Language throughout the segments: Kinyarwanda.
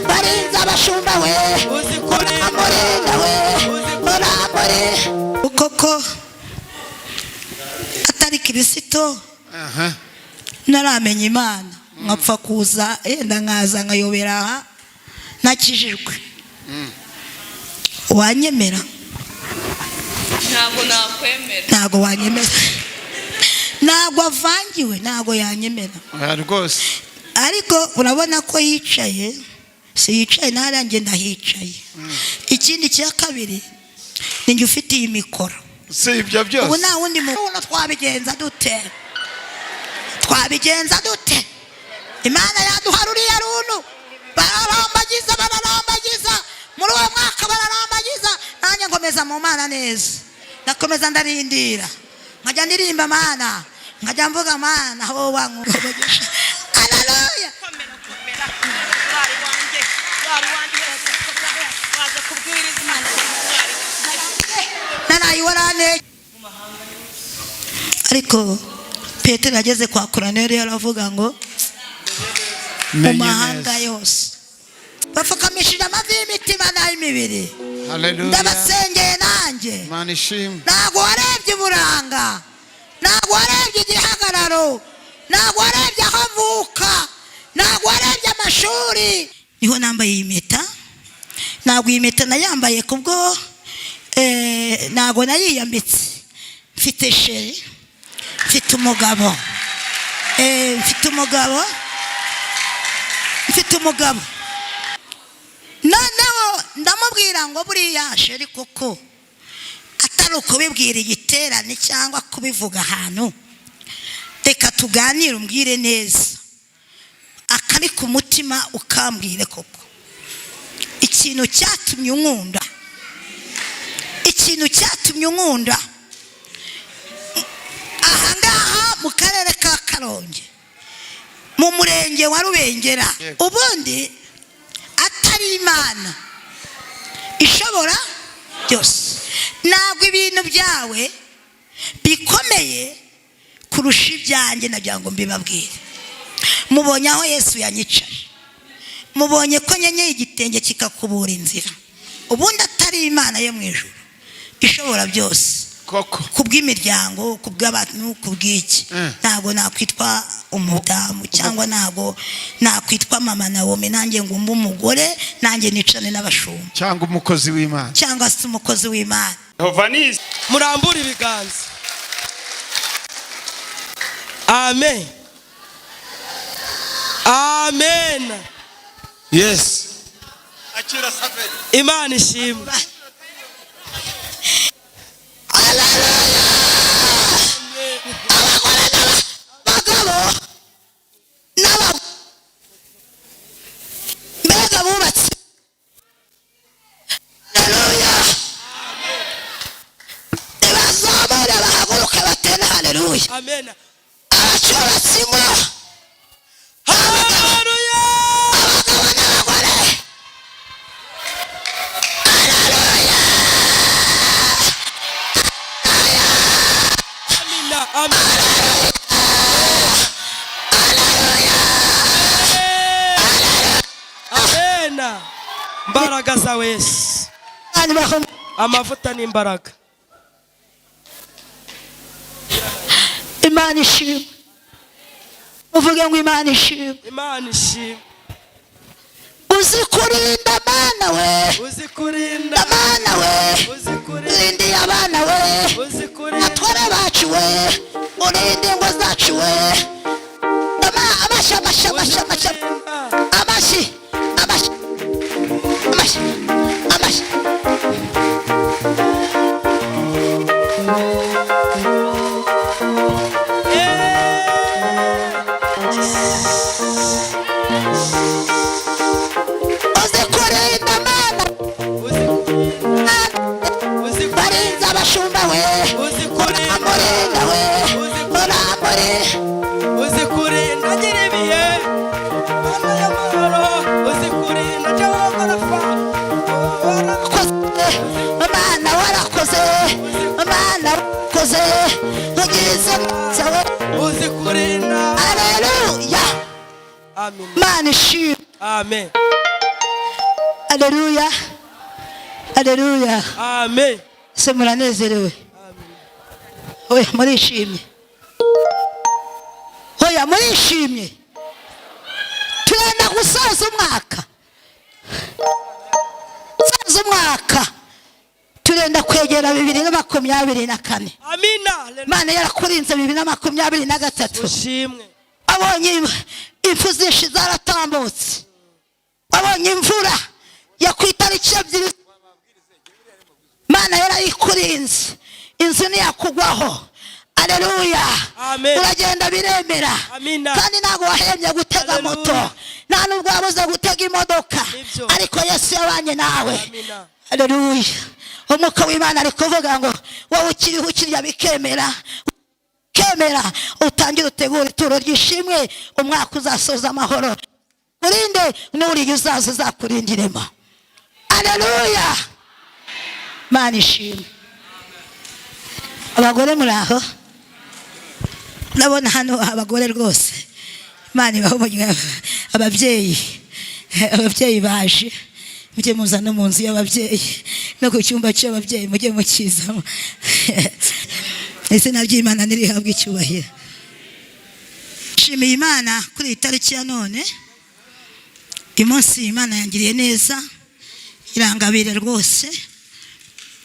barinza abashumba we uramurenda we uramure ukoko atari Kristo naramenya Imana nkapfa kuza yenda nkaza nkayobera nakijijwe wanyemera ntabwo nakwemera ntabwo wanyemera ntabwo avangiwe ntabwo yanyemera rwose ariko urabona ko yicaye si yicaye naranjye ndahicaye ikindi cya kabiri ninjye ufite iyi mikoro si ibyo byose ubu nta wundi muntu twabigenza dute Imana yaduharuriye runtu bararambagiza muri uwo mwaka bararambagiza nanjye ngomeza mu Mana neza nakomeza ndarindira nkajya ndirimba Mana nkajya mvuga Mana aho wankurogesha haleluya nanayiwarane ariko Petero ageze kwa Koroneliyo aravuga ngo mu mahanga yose bafukamishije amavi y'imitima n'ay'imibiri ndabasengeye nanjye ntabwo warebye uburanga ntabwo warebye igihagararo ntabwo warebye aho mvuka ntabwo warebye amashuri niho nambaye iyi mpeta ntabwo iyi mpeta nayambaye kubwo ntabwo nayiyambitse mfite sheri mfite umugabo noneho ndamubwira ngo buriya sheri kuko atari ukubibwira igiterane cyangwa kubivuga ahantu reka tuganire umbwire neza akari ku mutima ukambwire koko ikintu cyatumye unkunda ahangaha mu karere ka Karongi mu murenge wa Rubengera ubundi atari Imana ishobora byose ntabwo ibintu byawe bikomeye kurusha ibyanjye nagira ngo mbibabwire mubonye aho Yesu yanyicaje mubonye ko nyenyeye igitenge kikakubura inzira ubundi atari Imana yo mu ijuru ishobora byose kubw'imiryango kubw'abantu kubw'iki ntabwo nakwitwa umudamu cyangwa ntabwo nakwitwa mama Nawomi nanjye ngo mbe umugore nanjye nicane n'abashumba cyangwa umukozi w'Imana cyangwa se umukozi w'Imana murambura ibiganza amen amen yes Imana ishimwe amen mbaraga za Yesu amavuta n'imbaraga Imana ishimwe uvuge ngo Imana ishimwe uzi kurinda Mana we urinde abana we atware bacu we urinde ngo zacu we amashi barinza abashumba we uramurenda we uramure uzikurinda nyiribiye Mana y'amahoro uzikurinda Jehova Rafa mana koze ugize nzawe uzi kurinda. haleluya Amen. mana ishimwe Amen. haleluya haleluya Amen. se muranezerewe oya murishimye oya murishimye turenda gusoza umwaka turenda kwegera 2024 Amina. Mana yarakurinze 2023 Ushimwe. abonye impfu zinshi zaratambutse abonye imvura ya ku itariki 2 Mana yarayikurinze inzu ntiyakugwaho haleluya uragenda biremera kandi ntago wahembye gutega moto nta nubwo wabuze gutega imodoka ariko Yesu yabanye nawe haleluya umwuka w'Imana ari kuvuga ngo wowe ukiriho ukirya bikemera utangira utegura ituro ryishimwe umwaka uzasoza amahoro urinde n'uriye uzaza uzakurindiremo haleluya Mana ishimwe abagore muraho nabona hano abagore rwose Mana ibahumye ababyeyi baje mujye muzana mu nzu y'ababyeyi no ku cyumba cy'ababyeyi mujye mukizamo izina ry'Imana nirihabwe icyubahiro shimiye Imana kuri itariki ya none imunsi Imana yangiriye neza irangabire rwose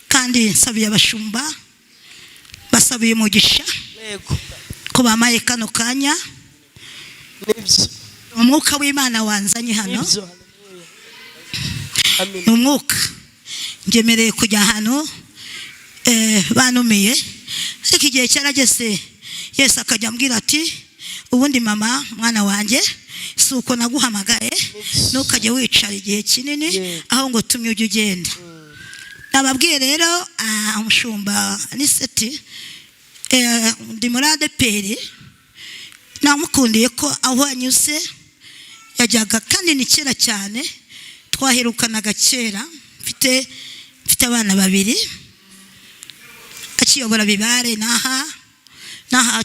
kandi nsabiye abashumba basabiye umugisha ko bamaye kano kanya umwuka w'Imana wanzanye hano umwuka ngemereye kujya hano banumiye ariko igihe cyarageze Yesu akajya ambwira ati ubundi mama mwana wanjye si uko naguhamagaye ntukajye wicara igihe kinini aho ngo tumye ujye ugenda nababwiye rero umushumba Aniseti ndi muri ADPR namukundiye ko aho anyuze yajyaga kandi ni kera cyane twaherukanaga kera mfite abana babiri akiyobora Bibare naha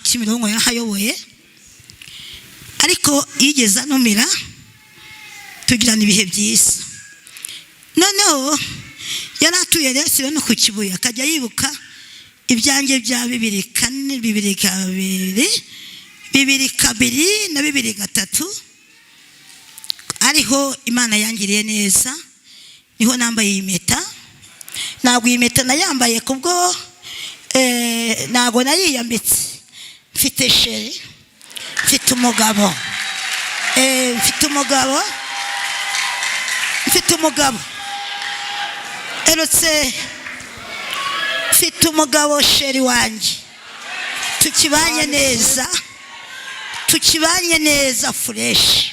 Kimironko yahayoboye ariko yigeze anumira tugirana ibihe byiza noneho yaratuye rero no ku Kibuye akajya yibuka ibyanjye bya 2004 2002 na 2003 ariho Imana yangiriye neza niho nambaye impeta ntabwo impeta nayambaye kubwo ntabwo nayiyambitse mfite sheri mfite umugabo erotse mfite umugabo sheri wanjye tukibanye neza fresh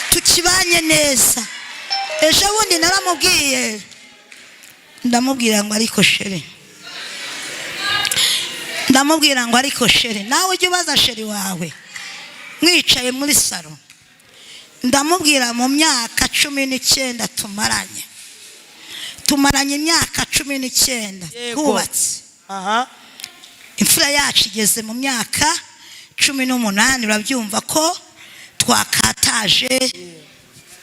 tukibanye neza ejo bundi naramubwiye ndamubwira ngo ariko sheri nawe ujye ubaza sheri wawe mwicaye muri salo ndamubwira mu myaka 19 tumaranye imyaka 19 hubatse imfura yacu igeze mu myaka 18 urabyumva ko twakataje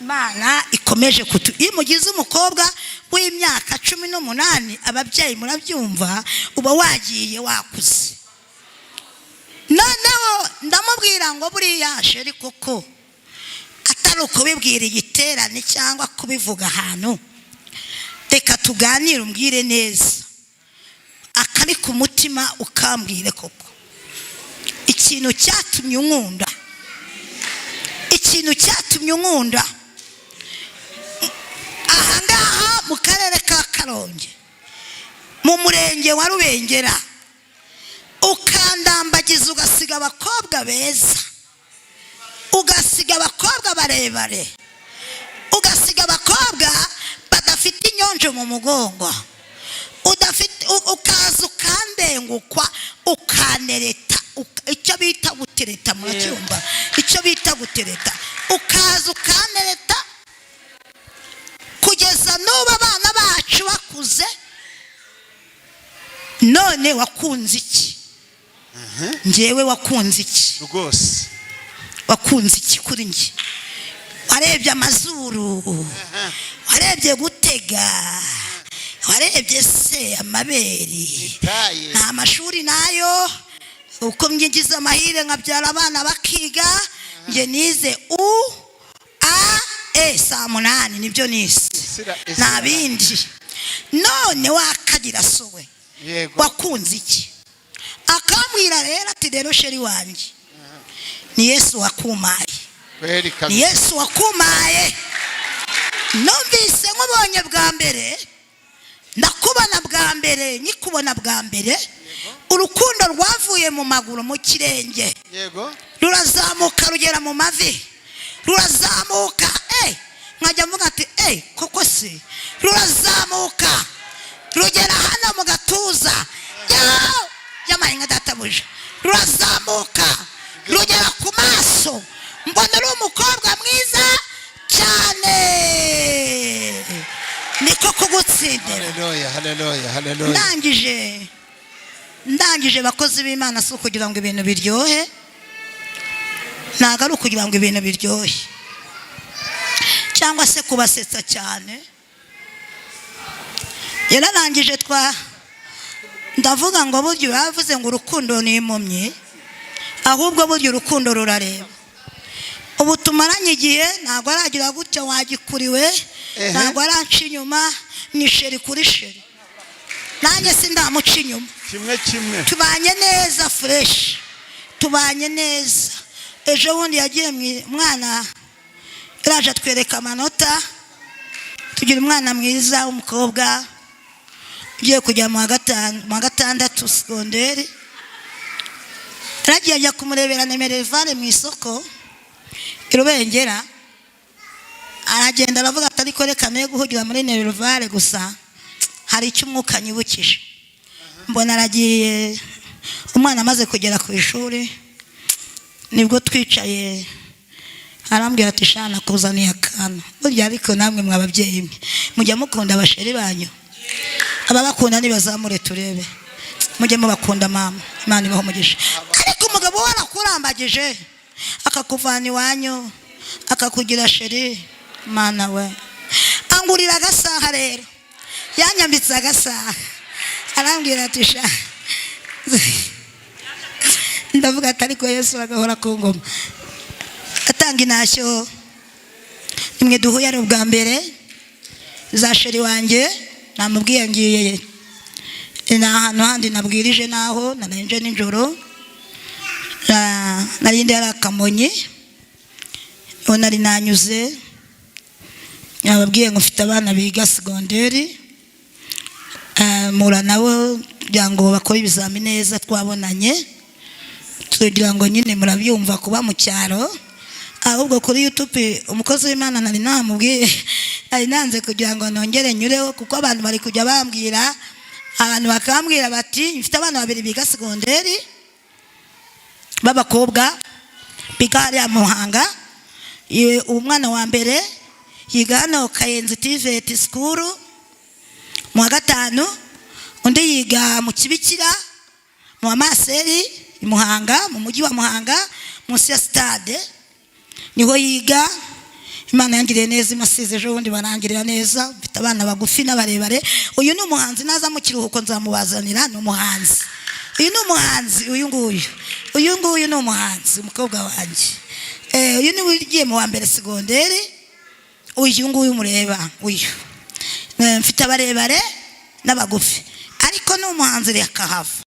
Imana ikomeje iyo mugize umukobwa w'imyaka 18 ababyeyi murabyumva uba wagiye wakuze noneho ndamubwira ngo buriya sheri koko atari ukubibwira igiterane cyangwa kubivuga ahantu reka tuganire umbwire neza akari ku mutima ukambwire koko ikintu cyatumye unkunda ahangaha mu karere ka Karongi mu murenge wa Rubengera ukandambagiza ugasiga abakobwa beza ugasiga abakobwa barebare ugasiga abakobwa badafite inyonjo mu mugongo ukaza ukandengukwa ukanereta icyo bita gutereta muracyumva icyo bita gutereta ukaza ukanereta kugeza n'ubu abana bacu bakuze none wakunze iki? Njyewe wakunze iki rwose? wakunze iki kuri njye? warebye amazuru, warebye gutega, warebye se amabere, nta mashuri nayo, uko myigize amahire nkabyara abana bakiga, nge nize saa 8 nibyo nise, nta bindi. None wakagira sowe wakunze iki? Akambwira rero ati rero sheri wanjye, ni Yesu wakumaye, ni Yesu wakumaye. Numvise nkubonye bwa mbere, ndakubona bwa mbere, nyikubona bwa mbere, urukundo rwavuye mu maguru mu kirenge, rurazamuka rugera mu mavi, rurazamuka nkajya mvuga ati koko se, rurazamuka rugera hano mu gatuza yamaye nka databuja, rurazamuka rugera ku maso, mbona uri umukobwa mwiza cyane, niko kugutsindira. Ndangije bakozi b'Imana, si ukugira ngo ibintu biryohe, ntabwo ari ukugira ngo ibintu biryohe cyangwa se kubasetsa cyane. Yararangije ndavuga ngo buryo bavuze ngo urukundo ni impumyi, ahubwo buryo urukundo rurareba. Ubu tumaranye igihe, ntabwo aragira gutya wagikuriwe, ntabwo aranca inyuma, ni sheri kuri sheri, nanjye sindamuca inyuma, kimwe tubanye neza fresh, tubanye neza. Ejo bundi yagiye mwana iraje atwereka amanota, tugira umwana mwiza w'umukobwa ugiye kujya mu wa gatandatu segonderi. Aragiye ajya kumurebera Minerval mu isoko i Rubengera, aragenda aravuga ati ariko reka ne guhugira muri Minerval gusa hari icyo umwuka nyibukije. Mbona aragiye, umwana amaze kugera ku ishuri, nibwo twicaye, arambwira ati shana kuzaniye akana. Burya ariko namwe mwababyeyi mujya mukunda abasheri banyu, ababakunda nibazamure turebe, mujye mubakunda mama, Imana ibaho umugisha. Ariko umugabo warakurambagije akakuvana iwanyu akakugira sheri, Mana we, angurira agasaha rero, yanyambitse agasaha, arambwira ati sha, ndavuga ati ariko Yesu agahora ku ngoma. Atanga intashyo, nimwe duhuye ari ubwa mbere, za sheri wanjye, namubwiye ngiye ahantu handi nabwirije, naho narenje nijoro, narindi yari Kamonyi, nari nanyuze, nababwiye ngo mfite abana biga segonderi, mura nabo kugira ngo bakore ibizami neza, twabonanye tugira ngo nyine murabyumva kuba mu cyaro. Ahubwo kuri YouTube umukozi w'Imana nari namubwiye, nari nanze kugira ngo nongere nyureho, kuko abantu bari kujya bambwira, abantu bakambwira bati mfite abana babiri biga segonderi b'abakobwa biga hariya Muhanga. Umwana wa mbere yiga hano Kayenzi TVET School mu wa 5, undi yiga mu Kibikira mu wa Maseri i Muhanga, mu mujyi wa Muhanga munsi ya stade niho yiga. Imana yangiriye neza, imasize ejo bundi barangirira neza, mfite abana bagufi n'abarebare. Uyu ni umuhanzi, naza mu kiruhuko nzamubazanira, ni umuhanzi. Uyu ni umuhanzi, uyu nguyu ni umuhanzi, umukobwa wanjye. Uyu ni wigiye mu wa mbere segonderi, uyu nguyu mureba, uyu mfite abarebare n'abagufi, ariko ni umuhanzi yakahava.